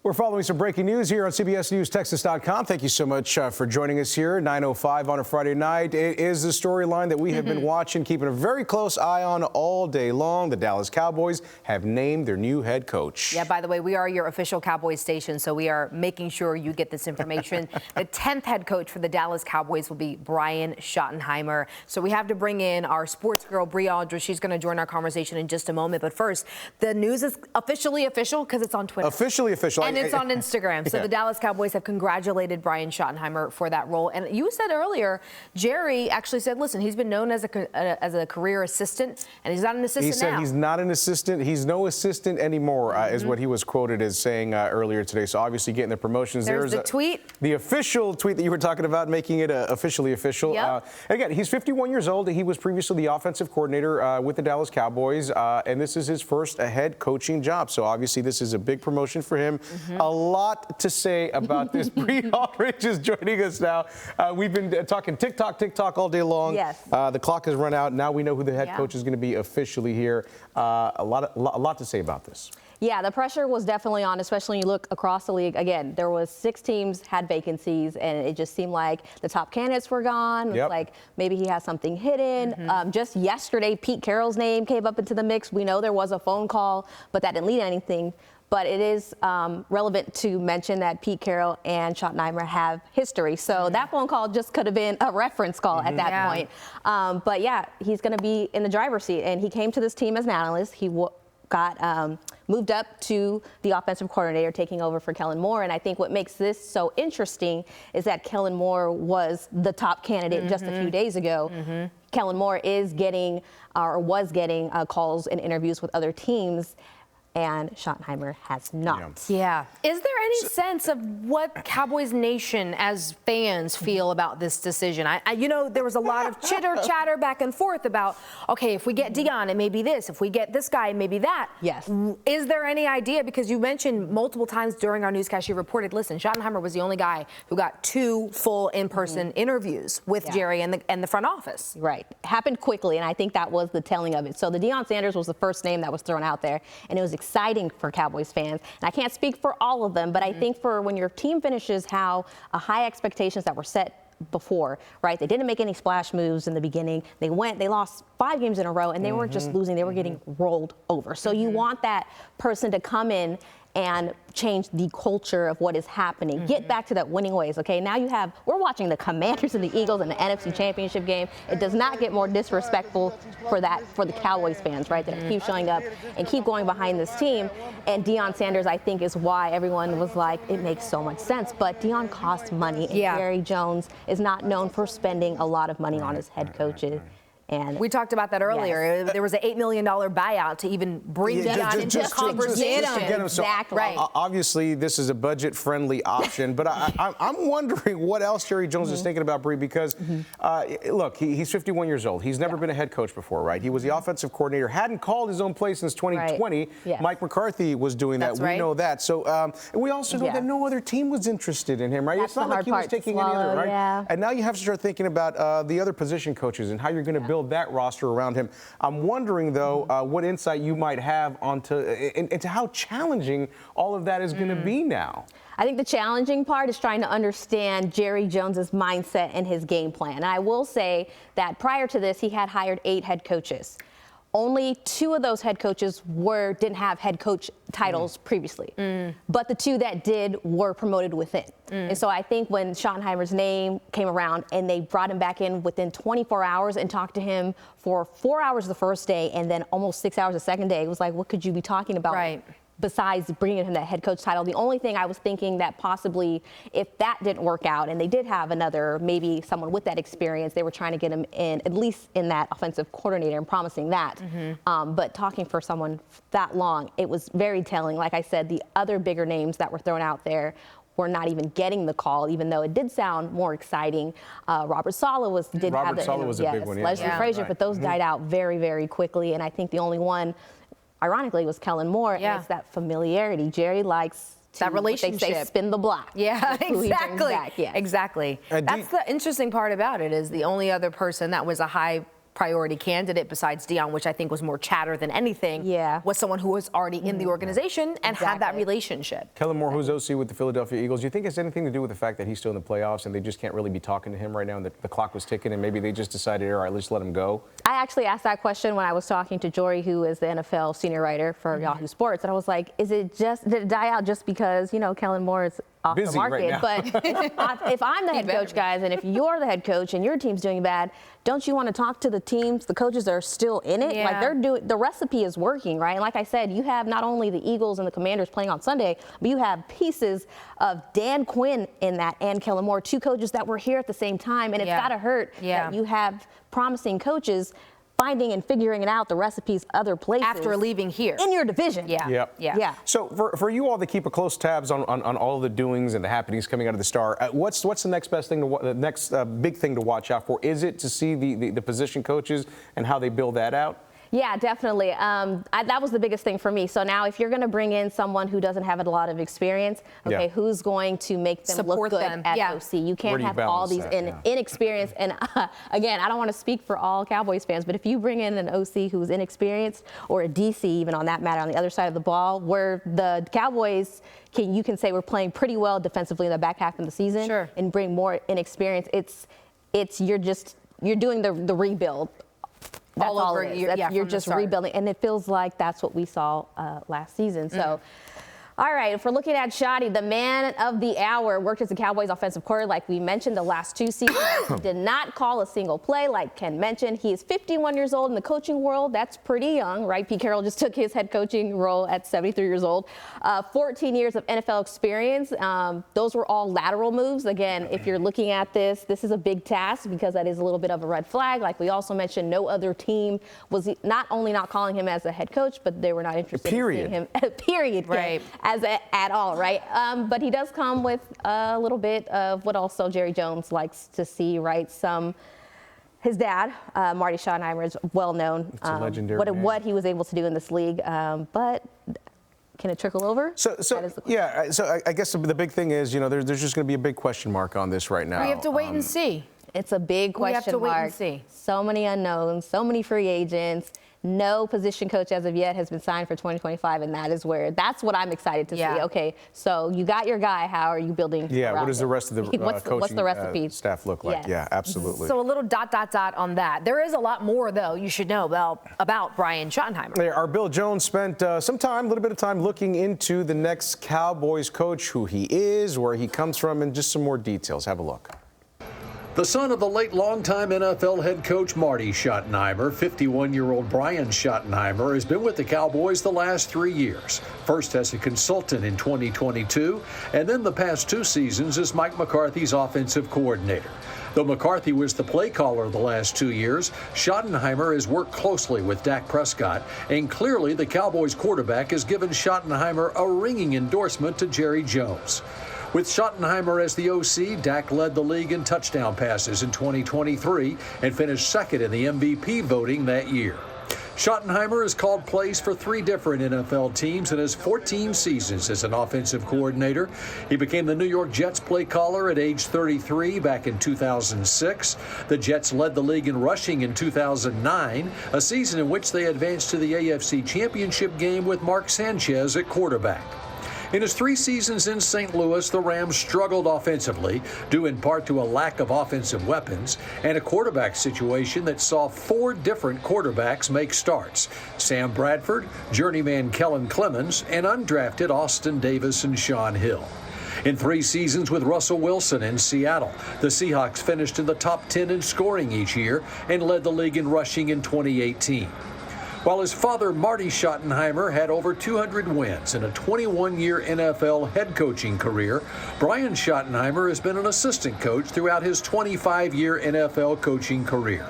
We're following some breaking news here on CBSNewsTexas.com. Thank you so much for joining us here. 9:05 on a Friday night. It is the storyline that we have been watching, keeping a very close eye on all day long. The Dallas Cowboys have named their new head coach. Yeah, by the way, we are your official Cowboys station, so we are making sure you get this information. The 10th head coach for the Dallas Cowboys will be Brian Schottenheimer. So we have to bring in our sports girl, Briandra. She's going to join our conversation in just a moment. But first, the news is officially official because it's on Twitter. Officially official. And it's on Instagram. So the Dallas Cowboys have congratulated Brian Schottenheimer for that role. And you said earlier, Jerry actually said, listen, he's been known as a career assistant, and he's not an assistant now. He said he's not an assistant. He's no assistant anymore, is what he was quoted as saying earlier today. So obviously getting the promotions. There's the tweet. The official tweet that you were talking about, making it officially official. Yep. Again, he's 51 years old. He was previously the offensive coordinator with the Dallas Cowboys, and this is his first head coaching job. So obviously this is a big promotion for him. A lot to say about this. Bree Aldridge is joining us now. We've been talking TikTok all day long. Yes. The clock has run out. Now we know who the head coach is going to be officially here. A lot to say about this. Yeah, the pressure was definitely on, especially when you look across the league. Again, there was 6 teams had vacancies, and it just seemed like the top candidates were gone. Yep. Like maybe he has something hidden. Just yesterday, Pete Carroll's name came up into the mix. We know there was a phone call, but that didn't lead to anything. But it is relevant to mention that Pete Carroll and Schottenheimer have history. So that phone call just could have been a reference call at that point. But yeah, he's going to be in the driver's seat. And he came to this team as an analyst. He got moved up to the offensive coordinator, taking over for Kellen Moore. And I think what makes this so interesting is that Kellen Moore was the top candidate just a few days ago. Kellen Moore is getting, or was getting, calls and interviews with other teams, and Schottenheimer has not. Yeah. Is there any sense of what Cowboys Nation as fans feel about this decision? You know, there was a lot of chatter back and forth about, okay, if we get Dion, it may be this. If we get this guy, it may be that. Yes. Is there any idea? Because you mentioned multiple times during our newscast, you reported, listen, Schottenheimer was the only guy who got 2 full in-person interviews with Jerry and the front office. Right. Happened quickly, and I think that was the telling of it. So the Deion Sanders was the first name that was thrown out there, and it was exciting for Cowboys fans. And I can't speak for all of them, but I think for when your team finishes how high expectations that were set before, right? They didn't make any splash moves in the beginning. They lost 5 games in a row, and they weren't just losing, they were getting rolled over. So you want that person to come in and change the culture of what is happening. Get back to that winning ways, okay? Now we're watching the Commanders and the Eagles in the NFC Championship game. It does not get more disrespectful for the Cowboys fans, right? That keep showing up and keep going behind this team. And Deion Sanders, I think, is why everyone was like, it makes so much sense. But Deion costs money, and Jerry Jones is not known for spending a lot of money on his head coaches. And we talked about that earlier. There was an $8 million buyout to even bring Deion into the conversation. Exactly. Right. Obviously, this is a budget-friendly option, but I'm wondering what else Jerry Jones is thinking about, Bree, because, look, he's 51 years old. He's never been a head coach before, right? He was the offensive coordinator, hadn't called his own play since 2020. Right. Yes. Mike McCarthy was doing that. We know that. So and we also know that no other team was interested in him, right? That's it's not like he was taking any other, right? Yeah. And now you have to start thinking about the other position coaches and how you're going to build that roster around him. I'm wondering, though, what insight you might have into how challenging all of that is going to be now. I think the challenging part is trying to understand Jerry Jones's mindset and his game plan. And I will say that prior to this, he had hired 8 head coaches. Only 2 of those head coaches didn't have head coach titles previously. But the 2 that did were promoted within. And so I think when Schottenheimer's name came around and they brought him back in within 24 hours and talked to him for 4 hours the first day and then almost 6 hours the second day, it was like, what could you be talking about? Right. Besides bringing him that head coach title? The only thing I was thinking that possibly if that didn't work out and they did have maybe someone with that experience, they were trying to get him in, at least in that offensive coordinator and promising that. But talking for someone that long, it was very telling. Like I said, the other bigger names that were thrown out there were not even getting the call, even though it did sound more exciting. Robert Saleh did have the Saleh was a big one. Leslie Frazier, but those died out very, very quickly. And I think the only one, ironically, was Kellen Moore, and it's that familiarity. Jerry likes that relationship. They say spin the block. Yeah, exactly. Exactly. That's the interesting part about it, is the only other person that was a high priority candidate besides Deion, which I think was more chatter than anything, was someone who was already in the organization and had that relationship. Kellen Moore, who's OC with the Philadelphia Eagles, do you think it's anything to do with the fact that he's still in the playoffs and they just can't really be talking to him right now and the clock was ticking and maybe they just decided, all right, let's let him go? I actually asked that question when I was talking to Jory, who is the NFL senior writer for Yahoo Sports, and I was like, did it die out just because, Kellen Moore is off busy the market? Right but if I'm the head coach, guys, and if you're the head coach and your team's doing bad, don't you want to talk to the teams, the coaches that are still in it? Like the recipe is working, right? And like I said, you have not only the Eagles and the Commanders playing on Sunday, but you have pieces of Dan Quinn in that and Kellen Moore, two coaches that were here at the same time. And it's got to hurt that you have promising coaches finding and figuring it out, the recipes other places. After leaving here. In your division. Yeah. So for you all to keep a close tabs on all the doings and the happenings coming out of the Star, what's the next best thing the next big thing to watch out for? Is it to see the position coaches and how they build that out? Yeah, definitely. That was the biggest thing for me. So now if you're going to bring in someone who doesn't have a lot of experience, who's going to make them support look good at OC? You can't have all these inexperienced. And again, I don't want to speak for all Cowboys fans, but if you bring in an OC who's inexperienced, or a DC even on that matter on the other side of the ball, where the Cowboys you can say we're playing pretty well defensively in the back half of the season, and bring more inexperience, you're doing the rebuild. That's all it is. You're just rebuilding, and it feels like that's what we saw last season. So, all right, if we're looking at Schotty, the man of the hour, worked as a Cowboys offensive coordinator, like we mentioned, the last two seasons. He did not call a single play, like Ken mentioned. He is 51 years old in the coaching world. That's pretty young, right? Pete Carroll just took his head coaching role at 73 years old. 14 years of NFL experience. Those were all lateral moves. Again, if you're looking at this is a big task because that is a little bit of a red flag. Like we also mentioned, no other team was not only not calling him as a head coach, but they were not interested in seeing him. Period. Right. At all, right? But he does come with a little bit of what also Jerry Jones likes to see, right? His dad, Marty Schottenheimer, is well known. It's a legendary man. What he was able to do in this league, but can it trickle over? So I guess the big thing is, there's just going to be a big question mark on this right now. We have to wait and see. It's a big question mark. We have to wait and see. So many unknowns, so many free agents. No position coach as of yet has been signed for 2025, and that's what I'm excited to see. Okay, so you got your guy. How are you building? Yeah, what does the rest of the coaching what's the recipe? Staff look like? Yes. Yeah, absolutely. So a little ... on that. There is a lot more, though, you should know about Brian Schottenheimer. Our Bill Jones spent a little bit of time looking into the next Cowboys coach, who he is, where he comes from, and just some more details. Have a look. The son of the late longtime NFL head coach Marty Schottenheimer, 51-year-old Brian Schottenheimer, has been with the Cowboys the last 3 years. First as a consultant in 2022, and then the past 2 seasons as Mike McCarthy's offensive coordinator. Though McCarthy was the play caller the last 2 years, Schottenheimer has worked closely with Dak Prescott, and clearly the Cowboys quarterback has given Schottenheimer a ringing endorsement to Jerry Jones. With Schottenheimer as the OC, Dak led the league in touchdown passes in 2023 and finished second in the MVP voting that year. Schottenheimer has called plays for 3 different NFL teams in his 14 seasons as an offensive coordinator. He became the New York Jets play caller at age 33 back in 2006. The Jets led the league in rushing in 2009, a season in which they advanced to the AFC Championship game with Mark Sanchez at quarterback. In his 3 seasons in St. Louis, the Rams struggled offensively, due in part to a lack of offensive weapons and a quarterback situation that saw 4 different quarterbacks make starts: Sam Bradford, journeyman Kellen Clemens, and undrafted Austin Davis and Sean Hill. In 3 seasons with Russell Wilson in Seattle, the Seahawks finished in the top 10 in scoring each year and led the league in rushing in 2018. While his father, Marty Schottenheimer, had over 200 wins in a 21-year NFL head coaching career, Brian Schottenheimer has been an assistant coach throughout his 25-year NFL coaching career.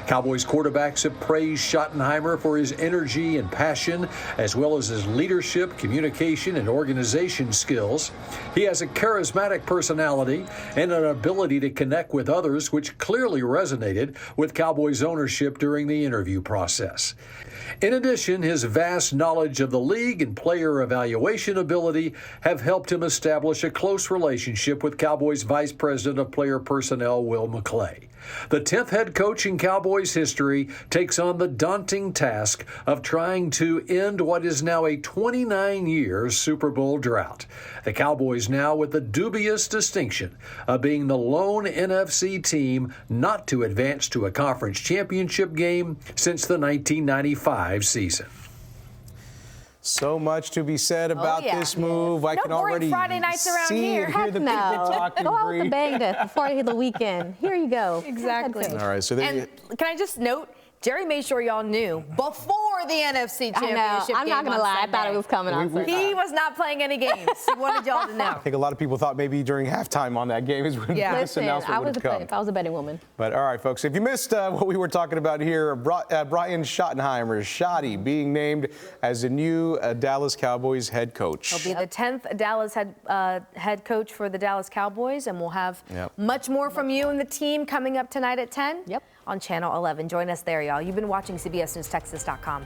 Cowboys quarterbacks have praised Schottenheimer for his energy and passion, as well as his leadership, communication, and organization skills. He has a charismatic personality and an ability to connect with others, which clearly resonated with Cowboys ownership during the interview process. In addition, his vast knowledge of the league and player evaluation ability have helped him establish a close relationship with Cowboys Vice President of Player Personnel, Will McClay. The 10th head coach in Cowboys Cowboys history takes on the daunting task of trying to end what is now a 29-year Super Bowl drought. The Cowboys now with the dubious distinction of being the lone NFC team not to advance to a conference championship game since the 1995 season. So much to be said about this move. I can boring already Friday nights around see here. and hear the people talking. Go out with Bree. the bang death before you hit the weekend. Here you go. Exactly. All right, so there you And can I just note, Jerry made sure y'all knew before the NFC Championship I know. I'm not game going to on lie. I thought Sunday. it was coming on Sunday. He was not playing any games. He wanted y'all to know. I think a lot of people thought maybe during halftime on that game is when this Listen, announcement would have come. if I was a betting woman. But all right, folks, if you missed what we were talking about here, Brian Schottenheimer, Schotty, being named as the new Dallas Cowboys head coach. He'll be the 10th Dallas head coach for the Dallas Cowboys, and we'll have much more from you and the team coming up tonight at 10 on Channel 11. Join us there, y'all. You've been watching CBSNewsTexas.com.